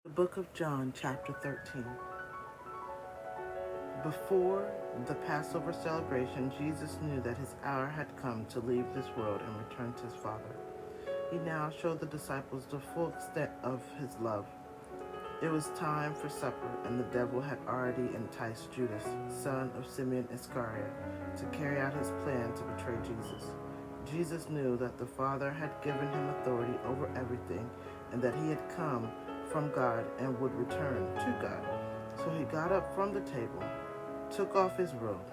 The book of John, chapter 13. Before the Passover celebration, Jesus knew that his hour had come to leave this world and return to his Father. He now showed the disciples the full extent of his love. It was time for supper, and the devil had already enticed Judas, son of Simeon Iscariot, to carry out his plan to betray Jesus. Jesus knew that the Father had given him authority over everything, and that he had come from God and would return to God. So he got up from the table, took off his robe,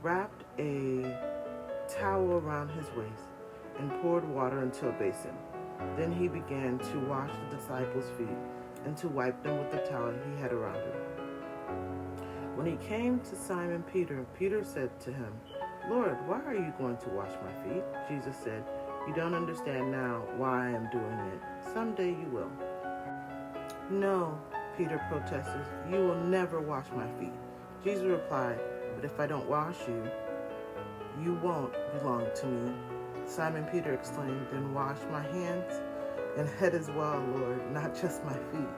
wrapped a towel around his waist, and poured water into a basin. Then he began to wash the disciples' feet and to wipe them with the towel he had around him. When he came to Simon Peter, Peter said to him, "Lord, why are you going to wash my feet?" Jesus said, "You don't understand now why I am doing it. Someday you will." "No," Peter protested, "you will never wash my feet." Jesus replied, "But if I don't wash you, you won't belong to me." Simon Peter exclaimed, "Then wash my hands and head as well, Lord, not just my feet."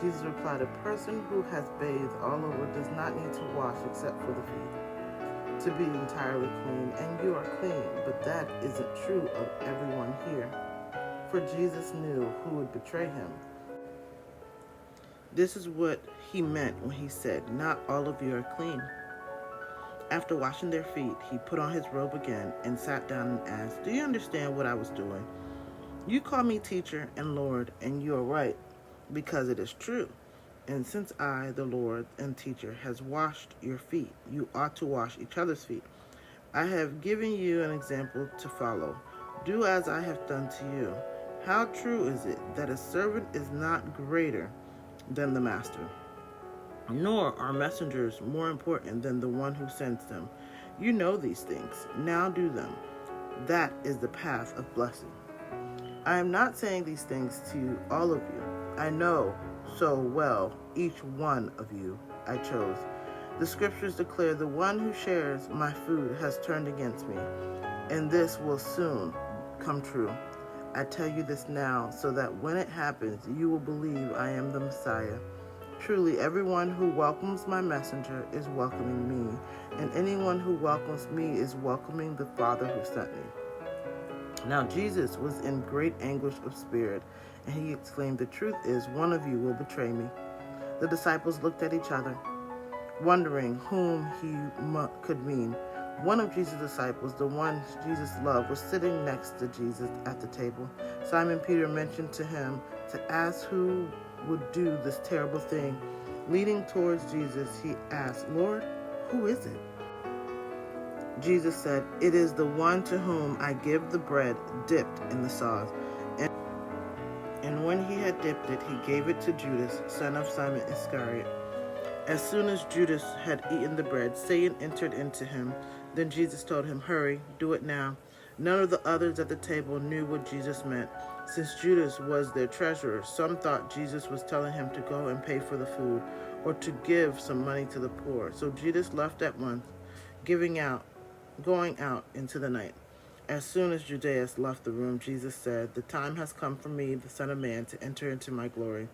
Jesus replied, "A person who has bathed all over does not need to wash except for the feet, to be entirely clean, and you are clean, but that isn't true of everyone here." For Jesus knew who would betray him. This is what he meant when he said, "Not all of you are clean." After washing their feet, he put on his robe again and sat down and asked, "Do you understand what I was doing? You call me teacher and Lord, and you are right, because it is true. And since I, the Lord and teacher, has washed your feet, you ought to wash each other's feet. I have given you an example to follow. Do as I have done to you. How true is it that a servant is not greater than the master, nor are messengers more important than the one who sends them? You know these things. Now do them. That is the path of blessing. I am not saying these things to all of you. I know so well each one of you I chose. The scriptures declare the one who shares my food has turned against me, and this will soon come true. I tell you this now, so that when it happens, you will believe I am the Messiah. Truly, everyone who welcomes my messenger is welcoming me, and anyone who welcomes me is welcoming the Father who sent me." Now Jesus was in great anguish of spirit, and he exclaimed, "The truth is, one of you will betray me." The disciples looked at each other, wondering whom he could mean. One of Jesus' disciples, the one Jesus loved, was sitting next to Jesus at the table. Simon Peter mentioned to him to ask who would do this terrible thing. Leaning towards Jesus, he asked, "Lord, who is it?" Jesus said, "It is the one to whom I give the bread dipped in the sauce." And when he had dipped it, he gave it to Judas, son of Simon Iscariot. As soon as Judas had eaten the bread, Satan entered into him. Then Jesus told him, "Hurry, do it now." None of the others at the table knew what Jesus meant. Since Judas was their treasurer, some thought Jesus was telling him to go and pay for the food, or to give some money to the poor. So Judas left at once, going out into the night. As soon as Judas left the room, Jesus said, "The time has come for me, the Son of Man, to enter into my glory.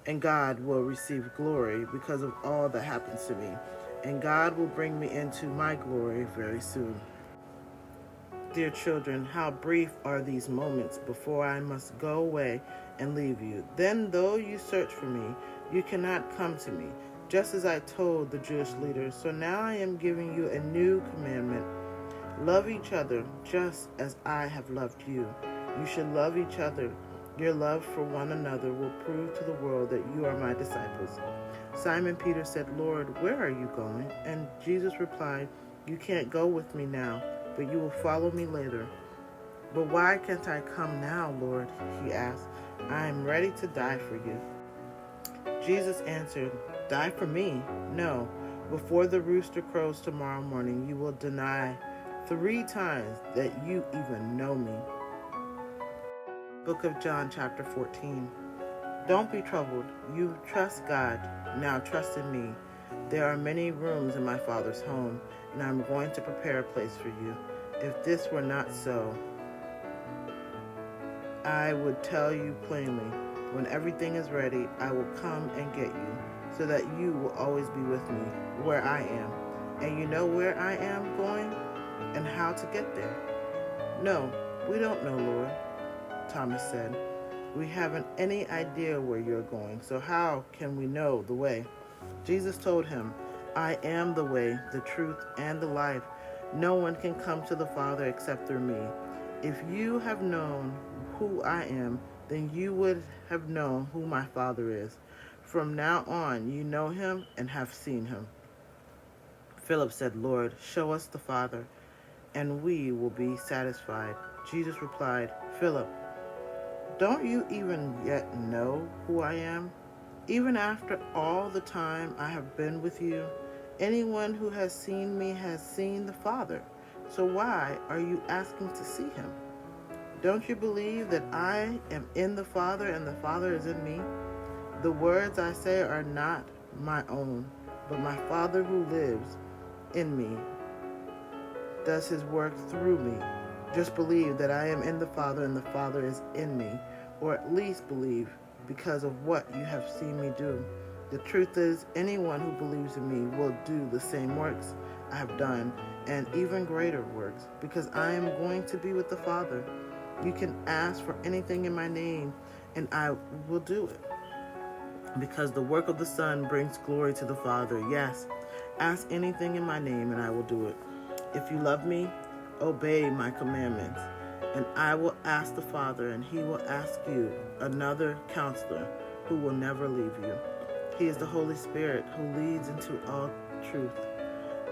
And God will receive glory because of all that happens to me. And God will bring me into my glory very soon." Dear children, how brief are these moments before I must go away and leave you. Then, though you search for me, you cannot come to me, just as I told the Jewish leaders. So now I am giving you a new commandment. Love each other just as I have loved you. You should love each other. Your love for one another will prove to the world that you are my disciples. Simon Peter said, "Lord, where are you going?" And Jesus replied, "You can't go with me now, but you will follow me later." "But why can't I come now, Lord?" he asked. "I am ready to die for you." Jesus answered, "Die for me? No. Before the rooster crows tomorrow morning, you will deny 3 times that you even know me." Book of John, chapter 14. Don't be troubled. You trust God. Now trust in me. There are many rooms in my Father's home, and I'm going to prepare a place for you. If this were not so, I would tell you plainly, when everything is ready, I will come and get you, so that you will always be with me where I am. And you know where I am going and how to get there. No, we don't know, Lord, Thomas said. We haven't any idea where you're going, so how can we know the way? Jesus told him, I am the way, the truth, and the life. No one can come to the Father except through me. If you have known who I am, then you would have known who my Father is. From now on, you know him and have seen him. Philip said, Lord, show us the Father, and we will be satisfied. Jesus replied, Philip, don't you even yet know who I am? Even after all the time I have been with you, anyone who has seen me has seen the Father. So why are you asking to see him? Don't you believe that I am in the Father and the Father is in me? The words I say are not my own, but my Father who lives in me does his work through me. Just believe that I am in the Father and the Father is in me, or at least believe because of what you have seen me do. The truth is, anyone who believes in me will do the same works I have done, and even greater works, because I am going to be with the Father. You can ask for anything in my name, and I will do it. Because the work of the Son brings glory to the Father. Yes, ask anything in my name, and I will do it. If you love me, obey my commandments. And I will ask the Father, and he will ask you another counselor who will never leave you. He is the Holy Spirit who leads into all truth.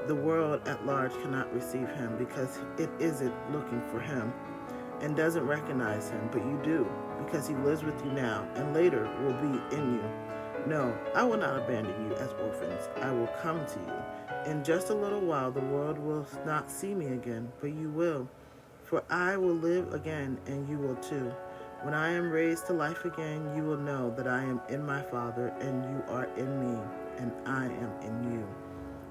The world at large cannot receive him because it isn't looking for him and doesn't recognize him, but you do, because he lives with you now and later will be in you. No, I will not abandon you as orphans. I will come to you. In just a little while the world will not see me again, but you will. For I will live again, and you will too. When I am raised to life again, you will know that I am in my Father, and you are in me, and I am in you.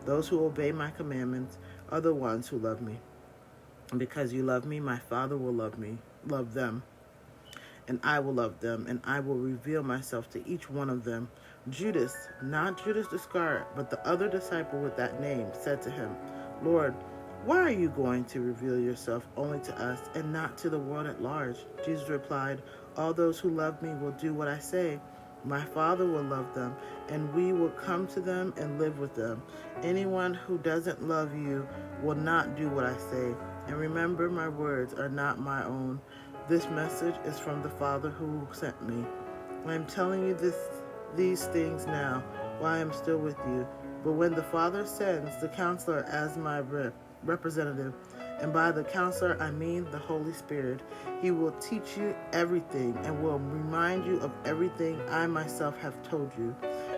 Those who obey my commandments are the ones who love me. And because you love me, my Father will love them, and I will love them, and I will reveal myself to each one of them. Judas, not Judas Iscariot, but the other disciple with that name, said to him, Lord, why are you going to reveal yourself only to us and not to the world at large? Jesus replied, all those who love me will do what I say. My Father will love them, and we will come to them and live with them. Anyone who doesn't love you will not do what I say. And remember, my words are not my own. This message is from the Father who sent me. I am telling you these things now while I am still with you. But when the Father sends the Counselor as my representative, and by the Counselor I mean the Holy Spirit, he will teach you everything and will remind you of everything I myself have told you.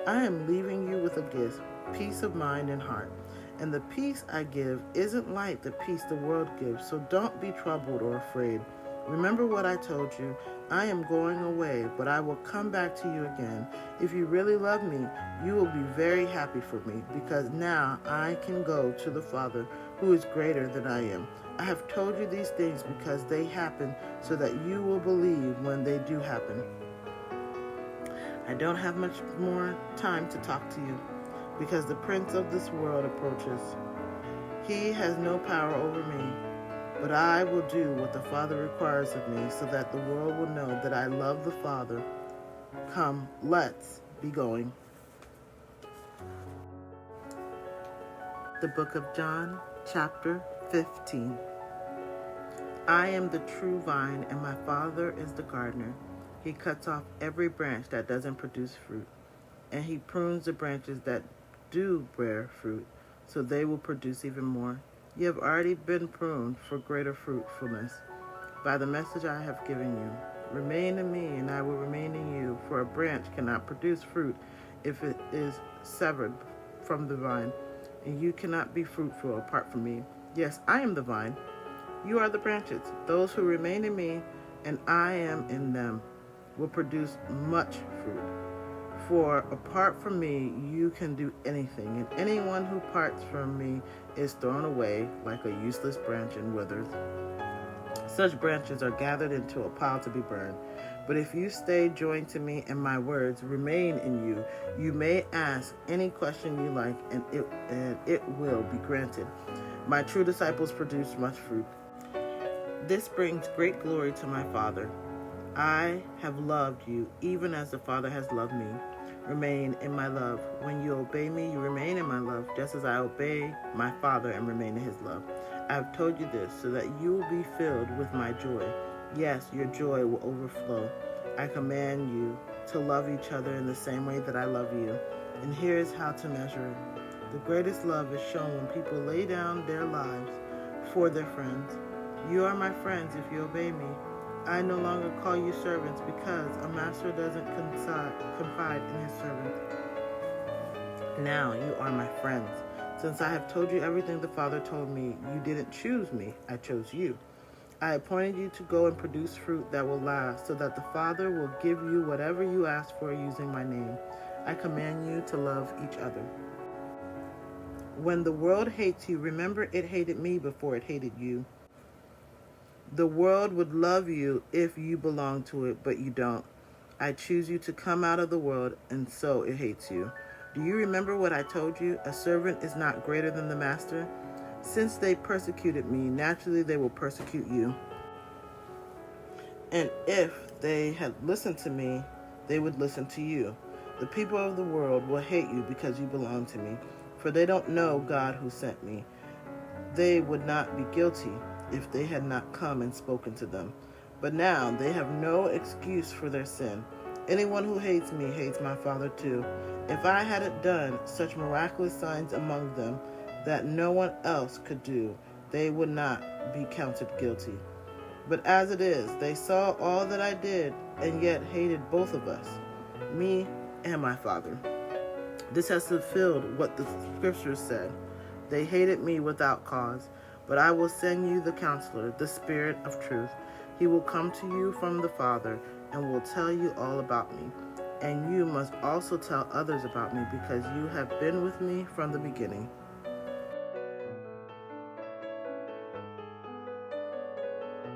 I am leaving you with a gift, peace of mind and heart. And the peace I give isn't like the peace the world gives, so don't be troubled or afraid. Remember what I told you. I am going away, but I will come back to you again. If you really love me, you will be very happy for me, because now I can go to the Father, who is greater than I am. I have told you these things because they happen so that you will believe when they do happen. I don't have much more time to talk to you, because the prince of this world approaches. He has no power over me, but I will do what the Father requires of me, so that the world will know that I love the Father. Come, let's be going. The book of John, chapter 15. I am the true vine, and my Father is the gardener. He cuts off every branch that doesn't produce fruit, and he prunes the branches that do bear fruit, so they will produce even more. You have already been pruned for greater fruitfulness by the message I have given you. Remain in me, and I will remain in you, for a branch cannot produce fruit if it is severed from the vine, and you cannot be fruitful apart from me. Yes, I am the vine. You are the branches. Those who remain in me, and I am in them, will produce much fruit. For apart from me, you can do anything, and anyone who parts from me is thrown away like a useless branch and withers. Such branches are gathered into a pile to be burned. But if you stay joined to me and my words remain in you, you may ask any question you like, and it will be granted. My true disciples produce much fruit. This brings great glory to my Father. I have loved you, even as the Father has loved me. Remain in my love. When you obey me, you remain in my love, just as I obey my Father and remain in his love. I have told you this so that you will be filled with my joy. Yes, your joy will overflow. I command you to love each other in the same way that I love you. And here is how to measure it. The greatest love is shown when people lay down their lives for their friends. You are my friends if you obey me. I no longer call you servants because a master doesn't confide in his servant. Now you are my friends. Since I have told you everything the Father told me, you didn't choose me, I chose you. I appointed you to go and produce fruit that will last, so that the Father will give you whatever you ask for using my name. I command you to love each other. When the world hates you, remember it hated me before it hated you. The world would love you if you belong to it, but you don't. I choose you to come out of the world, and so it hates you. Do you remember what I told you? A servant is not greater than the master. Since they persecuted me, naturally they will persecute you. And if they had listened to me, they would listen to you. The people of the world will hate you because you belong to me, for they don't know God who sent me. They would not be guilty if they had not come and spoken to them. But now they have no excuse for their sin. Anyone who hates me hates my Father too. If I hadn't done such miraculous signs among them that no one else could do, they would not be counted guilty. But as it is, they saw all that I did and yet hated both of us, me and my Father. This has fulfilled what the scriptures said. They hated me without cause. But I will send you the Counselor, the Spirit of truth. He will come to you from the Father and will tell you all about me. And you must also tell others about me because you have been with me from the beginning.